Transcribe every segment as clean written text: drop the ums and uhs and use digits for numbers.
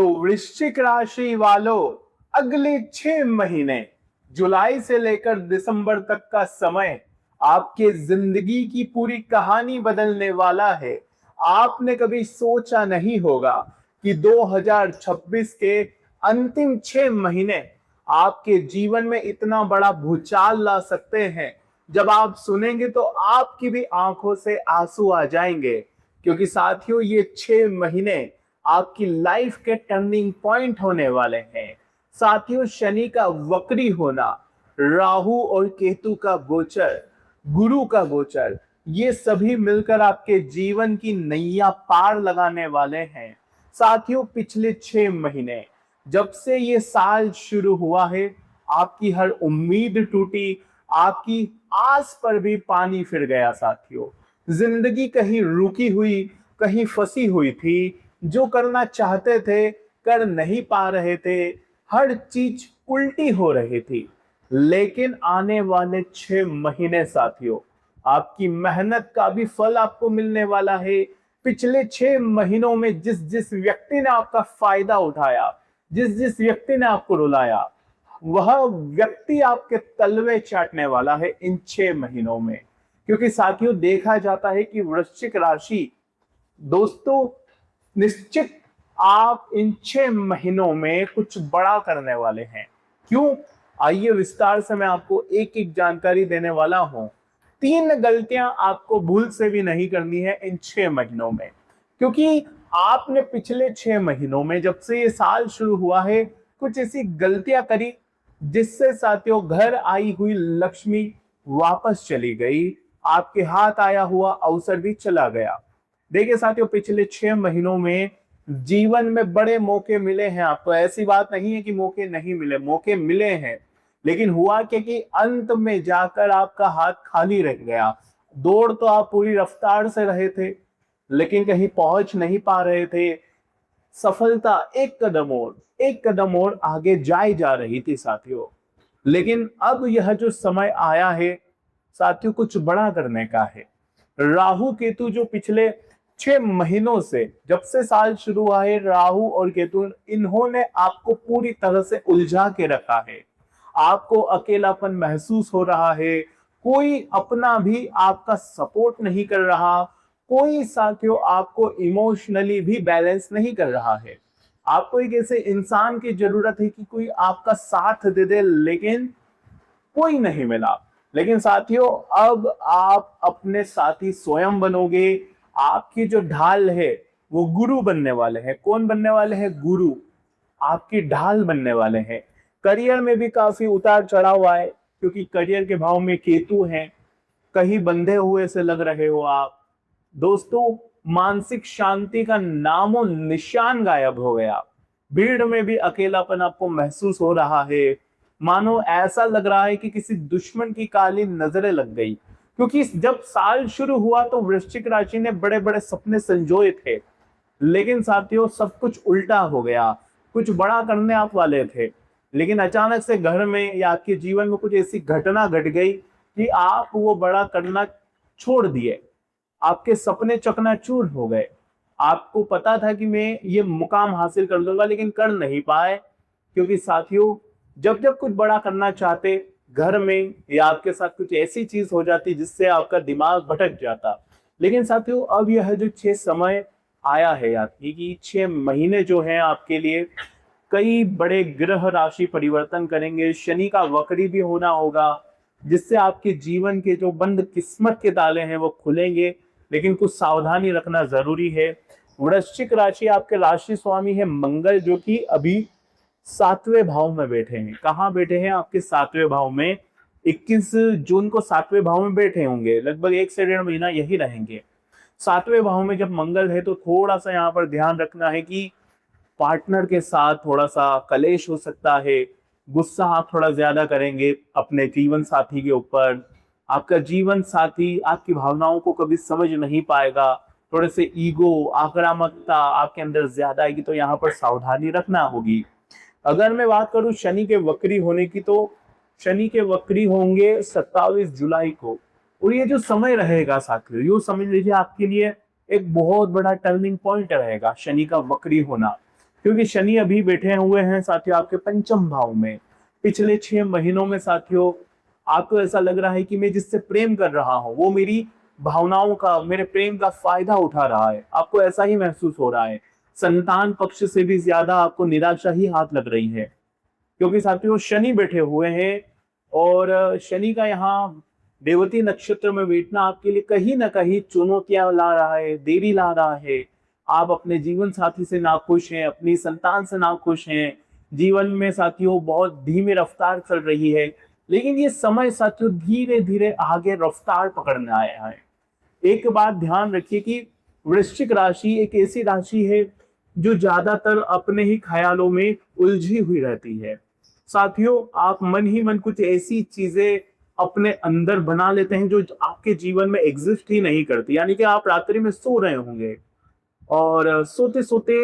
तो वृश्चिक राशि वालों, अगले 6 महीने जुलाई से लेकर दिसंबर तक का समय आपके जिंदगी की पूरी कहानी बदलने वाला है। आपने कभी सोचा नहीं होगा कि 2026 के अंतिम 6 महीने आपके जीवन में इतना बड़ा भूचाल ला सकते हैं। जब आप सुनेंगे तो आपकी भी आंखों से आंसू आ जाएंगे, क्योंकि साथियों ये 6 महीने आपकी लाइफ के टर्निंग पॉइंट होने वाले हैं। साथियों, शनि का वक्री होना, राहु और केतु का गोचर, गुरु का गोचर, ये सभी मिलकर आपके जीवन की नैया पार लगाने वाले हैं। साथियों, पिछले 6 महीने जब से ये साल शुरू हुआ है, आपकी हर उम्मीद टूटी, आपकी आस पर भी पानी फिर गया। साथियों, जिंदगी कहीं रुकी हुई, कहीं फंसी हुई थी। जो करना चाहते थे कर नहीं पा रहे थे, हर चीज उल्टी हो रही थी। लेकिन आने वाले 6 महीने साथियों, आपकी मेहनत का भी फल आपको मिलने वाला है। पिछले 6 महीनों में जिस जिस व्यक्ति ने आपका फायदा उठाया, जिस जिस व्यक्ति ने आपको रुलाया, वह व्यक्ति आपके तलवे चाटने वाला है इन 6 महीनों में। क्योंकि साथियों, देखा जाता है कि वृश्चिक राशि दोस्तों, निश्चित आप इन 6 महीनों में कुछ बड़ा करने वाले हैं। क्यों? आइए विस्तार से मैं आपको एक एक जानकारी देने वाला हूं। 3 गलतियां आपको भूल से भी नहीं करनी है इन 6 महीनों में, क्योंकि आपने पिछले 6 महीनों में जब से ये साल शुरू हुआ है, कुछ ऐसी गलतियां करी जिससे साथियों घर आई हुई लक्ष्मी वापस चली गई, आपके हाथ आया हुआ अवसर भी चला गया। देखिए साथियों, पिछले 6 महीनों में जीवन में बड़े मौके मिले हैं आपको। ऐसी बात नहीं है कि मौके नहीं मिले, मौके मिले हैं। लेकिन हुआ क्या कि अंत में जाकर आपका हाथ खाली रह गया। दौड़ तो आप पूरी रफ्तार से रहे थे, लेकिन कहीं पहुंच नहीं पा रहे थे। सफलता एक कदम और आगे जाई जा रही थी साथियों। लेकिन अब यह जो समय आया है साथियों, कुछ बड़ा करने का है। राहु केतु जो पिछले 6 महीनों से, जब से साल शुरू हुआ है, राहु और केतु इन्होंने आपको पूरी तरह से उलझा के रखा है। आपको अकेलापन महसूस हो रहा है, कोई अपना भी आपका सपोर्ट नहीं कर रहा, कोई साथियों आपको इमोशनली भी बैलेंस नहीं कर रहा है। आपको एक ऐसे इंसान की जरूरत है कि कोई आपका साथ दे दे, लेकिन कोई नहीं मिला। लेकिन साथियों, अब आप अपने साथी स्वयं बनोगे। आपकी जो ढाल है वो गुरु बनने वाले हैं। कौन बनने वाले हैं? गुरु आपकी ढाल बनने वाले हैं। करियर में भी काफी उतार चढ़ाव आए, क्योंकि करियर के भाव में केतु हैं। कहीं बंधे हुए से लग रहे हो आप। दोस्तों, मानसिक शांति का नामो निशान गायब हो गया। भीड़ में भी अकेलापन आपको महसूस हो रहा है। मानो ऐसा लग रहा है कि किसी दुश्मन की काली नजरें लग गई। क्योंकि जब साल शुरू हुआ तो वृश्चिक राशि ने बड़े बड़े सपने संजोए थे, लेकिन साथियों सब कुछ उल्टा हो गया। कुछ बड़ा करने आप वाले थे, लेकिन अचानक से घर में या आपके जीवन में कुछ ऐसी घटना घट गई कि आप वो बड़ा करना छोड़ दिए। आपके सपने चकनाचूर हो गए। आपको पता था कि मैं ये मुकाम हासिल कर लूंगा, लेकिन कर नहीं पाए। क्योंकि साथियों, जब जब कुछ बड़ा करना चाहते, घर में या आपके साथ कुछ ऐसी चीज हो जाती जिससे आपका दिमाग भटक जाता। लेकिन साथियों, अब यह जो 6 समय आया है आपकी, कि 6 महीने जो है आपके लिए कई बड़े ग्रह राशि परिवर्तन करेंगे। शनि का वक्री भी होना होगा, जिससे आपके जीवन के जो बंद किस्मत के ताले हैं वो खुलेंगे। लेकिन कुछ सावधानी रखना जरूरी है। वृश्चिक राशि, आपके राशि स्वामी है मंगल, जो कि अभी 7वें भाव में बैठे हैं। कहाँ बैठे हैं? आपके 7वें भाव में। 21 जून को 7वें भाव में बैठे होंगे, लगभग 1 से 1.5 महीना यही रहेंगे। 7वें भाव में जब मंगल है तो थोड़ा सा यहाँ पर ध्यान रखना है कि पार्टनर के साथ थोड़ा सा कलेश हो सकता है। गुस्सा आप थोड़ा ज्यादा करेंगे अपने जीवन साथी के ऊपर। आपका जीवन साथी आपकी भावनाओं को कभी समझ नहीं पाएगा। थोड़े से ईगो, आक्रामकता आपके अंदर ज्यादा आएगी, तो यहाँ पर सावधानी रखना होगी। अगर मैं बात करूं शनि के वक्री होने की, तो शनि के वक्री होंगे 27 जुलाई को। और ये जो समय रहेगा साथियों, ये समझ लीजिए आपके लिए एक बहुत बड़ा टर्निंग पॉइंट रहेगा शनि का वक्री होना। क्योंकि शनि अभी बैठे हुए हैं साथियों आपके पंचम भाव में। पिछले 6 महीनों में साथियों आपको ऐसा लग रहा है कि मैं जिससे प्रेम कर रहा हूं वो मेरी भावनाओं का, मेरे प्रेम का फायदा उठा रहा है। आपको ऐसा ही महसूस हो रहा है। संतान पक्ष से भी ज्यादा आपको निराशा ही हाथ लग रही है, क्योंकि साथियों शनि बैठे हुए हैं और शनि का यहाँ देवती नक्षत्र में बैठना आपके लिए कहीं ना कहीं चुनौतियां ला रहा है, देरी ला रहा है। आप अपने जीवन साथी से नाखुश हैं, अपनी संतान से नाखुश हैं। जीवन में साथियों बहुत धीमी रफ्तार चल रही है, लेकिन ये समय साथियों धीरे धीरे आगे रफ्तार पकड़ने आया है। एक बात ध्यान रखिए कि वृश्चिक राशि एक ऐसी राशि है जो ज्यादातर अपने ही ख्यालों में उलझी हुई रहती है। साथियों आप मन ही मन कुछ ऐसी चीजें अपने अंदर बना लेते हैं जो आपके जीवन में एग्जिस्ट ही नहीं करती। यानी कि आप रात्रि में सो रहे होंगे और सोते सोते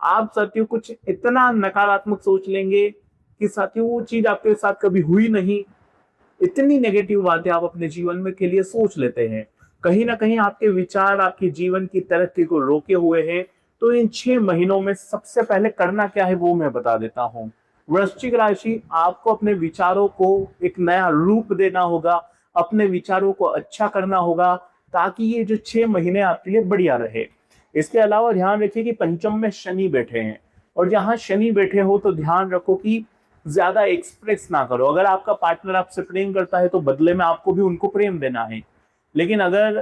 आप साथियों कुछ इतना नकारात्मक सोच लेंगे कि साथियों वो चीज आपके साथ कभी हुई नहीं। इतनी नेगेटिव बातें आप अपने जीवन में के लिए सोच लेते हैं। कहीं ना कहीं आपके विचार आपके जीवन की तरक्की को रोके हुए हैं। तो इन 6 महीनों में सबसे पहले करना क्या है वो मैं बता देता हूँ। वृश्चिक राशि आपको अपने विचारों को एक नया रूप देना होगा, अपने विचारों को अच्छा करना होगा, ताकि ये जो 6 महीने आपके लिए बढ़िया रहे। इसके अलावा ध्यान रखिए कि पंचम में शनि बैठे हैं, और जहां शनि बैठे हो तो ध्यान रखो कि ज्यादा एक्सप्रेस ना करो। अगर आपका पार्टनर आपसे प्रेम करता है तो बदले में आपको भी उनको प्रेम देना है। लेकिन अगर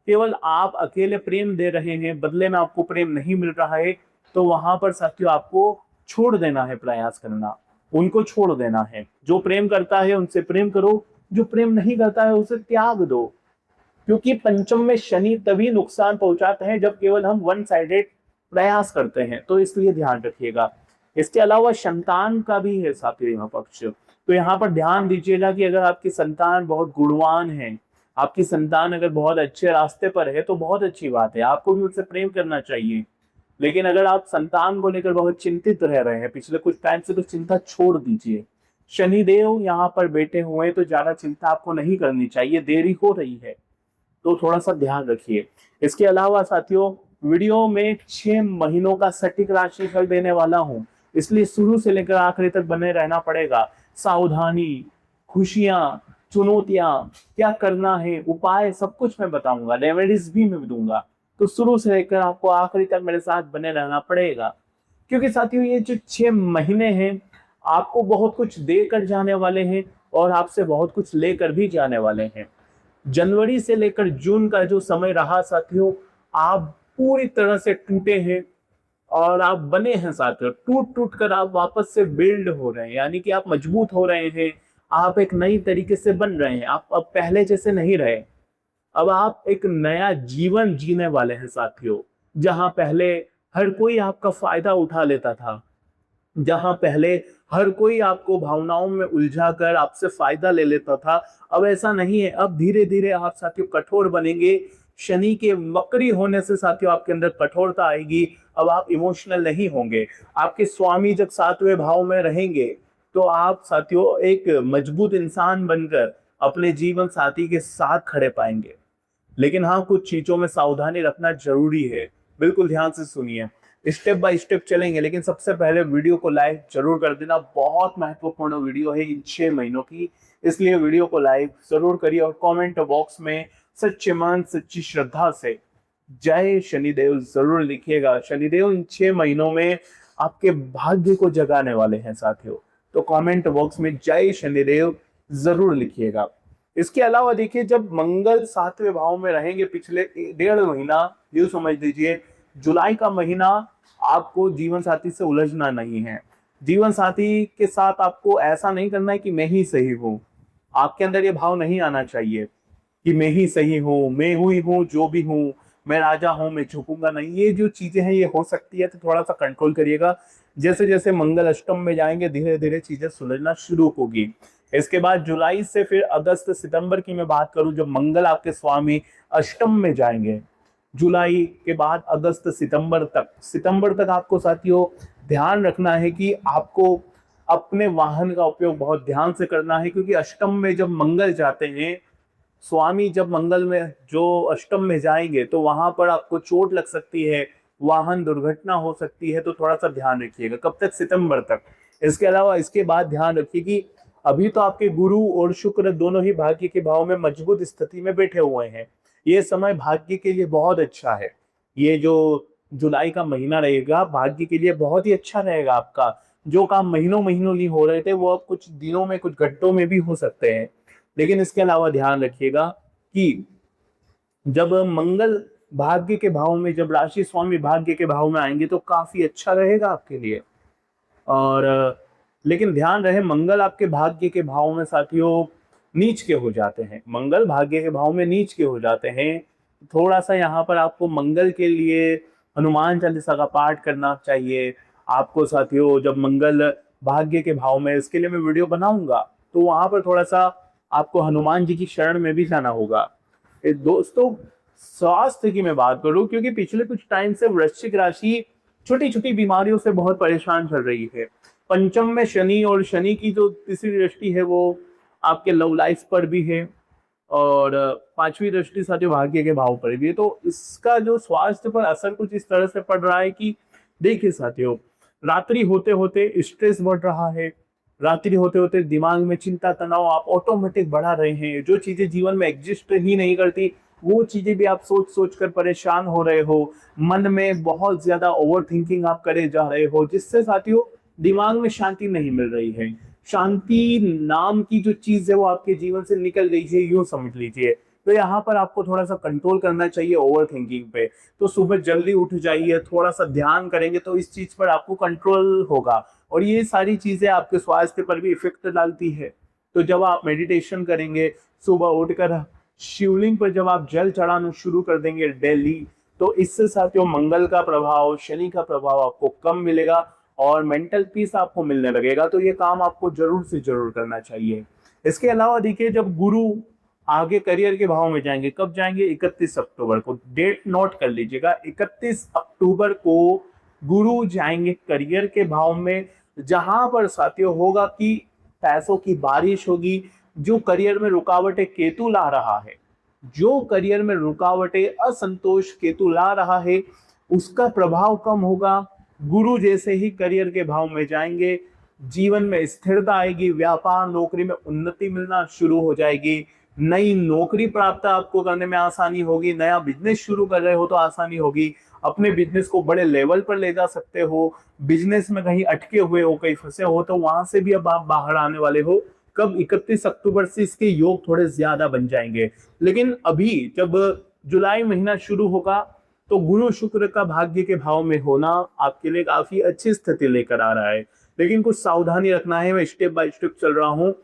केवल आप अकेले प्रेम दे रहे हैं, बदले में आपको प्रेम नहीं मिल रहा है, तो वहां पर साथियों आपको छोड़ देना है, प्रयास करना, उनको छोड़ देना है। जो प्रेम करता है उनसे प्रेम करो, जो प्रेम नहीं करता है उसे त्याग दो। क्योंकि पंचम में शनि तभी नुकसान पहुंचाते हैं जब केवल हम वन साइडेड प्रयास करते हैं, तो इसलिए ध्यान रखिएगा। इसके अलावा संतान का भी है साथियों यहाँ पक्ष, तो यहाँ पर ध्यान दीजिएगा कि अगर आपकी संतान बहुत गुणवान है, आपकी संतान अगर बहुत अच्छे रास्ते पर है तो बहुत अच्छी बात है, आपको भी उससे प्रेम करना चाहिए। लेकिन अगर आप संतान को लेकर बहुत चिंतित रह रहे हैं पिछले कुछ टाइम से, तो चिंता छोड़ दीजिए। शनिदेव यहाँ पर बैठे हुए हैं तो ज्यादा चिंता आपको नहीं करनी चाहिए, देरी हो रही है तो थोड़ा सा ध्यान रखिए। इसके अलावा साथियों वीडियो में 6 महीनों का सटीक राशिफल देने वाला हूं, इसलिए शुरू से लेकर आखिरी तक बने रहना पड़ेगा। सावधानी, खुशियां, चुनौतियां, क्या करना है, उपाय, सब कुछ मैं बताऊंगा, रेमेडीज भी मैं दूंगा। तो शुरू से लेकर आपको आखिरी तक मेरे साथ बने रहना पड़ेगा, क्योंकि साथियों ये जो 6 महीने हैं आपको बहुत कुछ देकर जाने वाले हैं और आपसे बहुत कुछ लेकर भी जाने वाले हैं। जनवरी से लेकर जून का जो समय रहा साथियों, आप पूरी तरह से टूटे हैं और आप बने हैं साथियों। टूट टूट कर आप वापस से बिल्ड हो रहे हैं, यानी कि आप मजबूत हो रहे हैं। आप एक नई तरीके से बन रहे हैं, आप अब पहले जैसे नहीं रहे। अब आप एक नया जीवन जीने वाले हैं साथियों। जहां पहले हर कोई आपका फायदा उठा लेता था, जहां पहले हर कोई आपको भावनाओं में उलझा कर आपसे फायदा ले लेता था, अब ऐसा नहीं है। अब धीरे धीरे आप साथियों कठोर बनेंगे। शनि के वक्री होने से साथियों आपके अंदर कठोरता आएगी। अब आप इमोशनल नहीं होंगे। आपके स्वामी जब 7वें भाव में रहेंगे तो आप साथियों एक मजबूत इंसान बनकर अपने जीवन साथी के साथ खड़े पाएंगे। लेकिन हाँ, कुछ चीजों में सावधानी रखना जरूरी है। बिल्कुल ध्यान से सुनिए, स्टेप बाय स्टेप चलेंगे, लेकिन सबसे पहले वीडियो को लाइक जरूर कर देना। बहुत महत्वपूर्ण वीडियो है इन 6 महीनों की, इसलिए वीडियो को लाइक जरूर करिए और कमेंट बॉक्स में सच्चे मन सच्ची श्रद्धा से जय शनिदेव जरूर लिखिएगा। शनिदेव इन 6 महीनों में आपके भाग्य को जगाने वाले हैं साथियों, तो कमेंट बॉक्स में जय शनिदेव जरूर लिखिएगा। इसके अलावा देखिए, जब मंगल 7वें भाव में रहेंगे पिछले 1.5 महीना, यूं समझ लीजिए जुलाई का महीना आपको जीवन साथी से उलझना नहीं है। जीवन साथी के साथ आपको ऐसा नहीं करना है कि मैं ही सही हूं। आपके अंदर ये भाव नहीं आना चाहिए कि मैं ही सही हूँ, मैं हुई हूँ जो भी हूँ, मैं राजा हूँ, मैं झुकूंगा नहीं। ये जो चीजें हैं ये हो सकती है, तो थोड़ा सा कंट्रोल करिएगा। जैसे जैसे मंगल अष्टम में जाएंगे धीरे धीरे चीजें सुलझना शुरू होगी। इसके बाद जुलाई से फिर अगस्त सितंबर की मैं बात करूं, जब मंगल आपके स्वामी अष्टम में जाएंगे, जुलाई के बाद अगस्त सितंबर तक आपको साथियों ध्यान रखना है कि आपको अपने वाहन का उपयोग बहुत ध्यान से करना है। क्योंकि अष्टम में जब मंगल जाते हैं, स्वामी जब मंगल में जो अष्टम में जाएंगे, तो वहां पर आपको चोट लग सकती है, वाहन दुर्घटना हो सकती है, तो थोड़ा सा ध्यान रखिएगा। कब तक? सितंबर तक। इसके अलावा इसके बाद ध्यान रखिए कि अभी तो आपके गुरु और शुक्र दोनों ही भाग्य के भाव में मजबूत स्थिति में बैठे हुए हैं। ये समय भाग्य के लिए बहुत अच्छा है। ये जो जुलाई का महीना रहेगा भाग्य के लिए बहुत ही अच्छा रहेगा। आपका जो काम महीनों महीनों नहीं हो रहे थे वो अब कुछ दिनों में, कुछ घंटों में भी हो सकते हैं। लेकिन इसके अलावा ध्यान रखिएगा कि जब मंगल भाग्य के भाव में, जब राशि स्वामी भाग्य के भाव में आएंगे तो काफी अच्छा रहेगा आपके लिए। और लेकिन ध्यान रहे, मंगल आपके भाग्य के भाव में साथियों नीच के हो जाते हैं। मंगल भाग्य के भाव में नीच के हो जाते हैं। थोड़ा सा यहाँ पर आपको मंगल के लिए हनुमान चालीसा का पाठ करना चाहिए आपको साथियों। जब मंगल भाग्य के भाव में, इसके लिए मैं वीडियो बनाऊंगा, तो वहां पर थोड़ा सा आपको हनुमान जी की शरण में भी जाना होगा। दोस्तों, स्वास्थ्य की मैं बात करूं, क्योंकि पिछले कुछ टाइम से वृश्चिक राशि छोटी छोटी बीमारियों से बहुत परेशान चल रही है। पंचम में शनि, और शनि की जो तीसरी दृष्टि है वो आपके लव लाइफ पर भी है, और पांचवी दृष्टि साथियों भाग्य के भाव पर भी है। तो इसका जो स्वास्थ्य पर असर कुछ इस तरह से पड़ रहा है कि देखिए साथियों, रात्रि होते होते स्ट्रेस बढ़ रहा है। रात्रि होते होते दिमाग में चिंता तनाव आप ऑटोमेटिक बढ़ा रहे हैं। जो चीजें जीवन में एग्जिस्ट ही नहीं करती वो चीजें भी आप सोच सोच कर परेशान हो रहे हो। मन में बहुत ज्यादा ओवर थिंकिंग आप करे जा रहे हो, जिससे साथियों दिमाग में शांति नहीं मिल रही है। शांति नाम की जो चीज है वो आपके जीवन से निकल गई है, यूं समझ लीजिए। तो यहाँ पर आपको थोड़ा सा कंट्रोल करना चाहिए ओवर थिंकिंग पे। तो सुबह जल्दी उठ जाइए, थोड़ा सा ध्यान करेंगे तो इस चीज पर आपको कंट्रोल होगा। और ये सारी चीजें आपके स्वास्थ्य पर भी इफेक्ट डालती है। तो जब आप मेडिटेशन करेंगे, सुबह उठकर शिवलिंग पर जब आप जल चढ़ाना शुरू कर देंगे डेली, तो इससे साथियों मंगल का प्रभाव, शनि का प्रभाव आपको कम मिलेगा और मेंटल पीस आपको मिलने लगेगा। तो ये काम आपको जरूर से जरूर करना चाहिए। इसके अलावा देखिए, जब गुरु आगे करियर के भाव में जाएंगे, कब जाएंगे? 31 अक्टूबर को। डेट नोट कर लीजिएगा, 31 अक्टूबर को गुरु जाएंगे करियर के भाव में, जहां पर साथियों होगा कि पैसों की बारिश होगी। जो करियर में रुकावटें केतु ला रहा है, जो करियर में रुकावटें असंतोष केतु ला रहा है, उसका प्रभाव कम होगा। गुरु जैसे ही करियर के भाव में जाएंगे, जीवन में स्थिरता आएगी, व्यापार नौकरी में उन्नति मिलना शुरू हो जाएगी। नई नौकरी प्राप्त आपको करने में आसानी होगी। नया बिजनेस शुरू कर रहे हो तो आसानी होगी। अपने बिजनेस को बड़े लेवल पर ले जा सकते हो। बिजनेस में कहीं अटके हुए हो, कहीं फंसे हो, तो वहां से भी अब आप बाहर आने वाले हो। कब? 31 अक्टूबर से इसके योग थोड़े ज्यादा बन जाएंगे। लेकिन अभी जब जुलाई महीना शुरू होगा तो गुरु शुक्र का भाग्य के भाव में होना आपके लिए काफी अच्छी स्थिति लेकर आ रहा है। लेकिन कुछ सावधानी रखना है। मैं स्टेप बाय स्टेप चल रहा हूँ।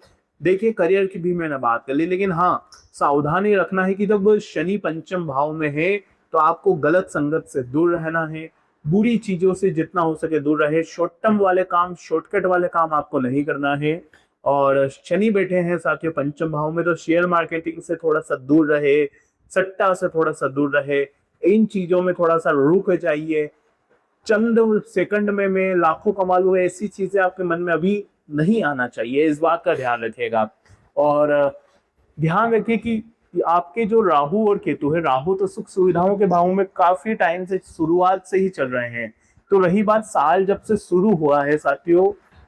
देखिए, करियर की भी मैंने बात कर ली, लेकिन हाँ, सावधानी रखना है कि जब शनि पंचम भाव में है तो आपको गलत संगत से दूर रहना है। बुरी चीजों से जितना हो सके दूर रहे। शॉर्ट टर्म वाले काम, शॉर्टकट वाले काम आपको नहीं करना है। और शनि बैठे हैं साथियों पंचम भाव में, तो शेयर मार्केटिंग से थोड़ा सा दूर रहे, सट्टा से थोड़ा सा दूर रहे। इन चीजों में थोड़ा सा रुक जाइए। चंद सेकंड में मैं लाखों कमा लूं, ऐसी चीजें आपके मन में अभी नहीं आना चाहिए। इस बात का ध्यान रखिएगा। और ध्यान रखिए कि आपके जो राहु और केतु है, राहु तो सुख सुविधाओं के भाव में काफी टाइम से, शुरुआत से ही चल रहे हैं। तो रही बात साल जब से शुरू हुआ है साथियों,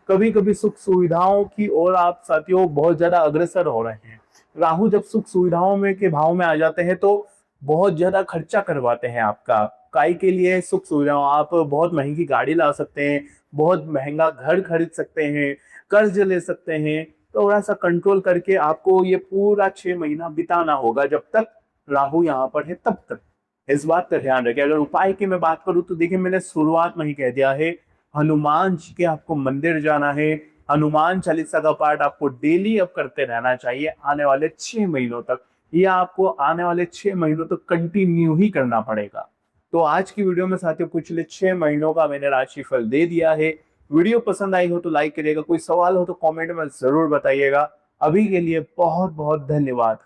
कभी कभी सुख सुविधाओं की ओर आप साथियों बहुत ज्यादा अग्रसर हो रहे हैं। राहु जब सुख सुविधाओं में के भाव में आ जाते हैं तो बहुत ज्यादा खर्चा करवाते हैं आपका। काय के लिए? सुख सुविधाओं। आप बहुत महंगी गाड़ी ला सकते हैं, बहुत महंगा घर खरीद सकते हैं, कर्ज ले सकते हैं। थोड़ा सा कंट्रोल करके आपको ये पूरा 6 महीना बिताना होगा जब तक राहु यहाँ पर है तब तक। इस बात का ध्यान रखें। अगर उपाय की मैं बात करूं तो देखिए, मैंने शुरुआत में ही कह दिया है, हनुमान जी के आपको मंदिर जाना है। हनुमान चालीसा का पाठ आपको डेली अब करते रहना चाहिए आने वाले 6 महीनों तक। यह आपको आने वाले 6 महीनों तक कंटिन्यू ही करना पड़ेगा। तो आज की वीडियो में साथियों पिछले 6 महीनों का मैंने राशिफल दे दिया है। वीडियो पसंद आई हो तो लाइक करिएगा। कोई सवाल हो तो कमेंट में जरूर बताइएगा। अभी के लिए बहुत बहुत धन्यवाद।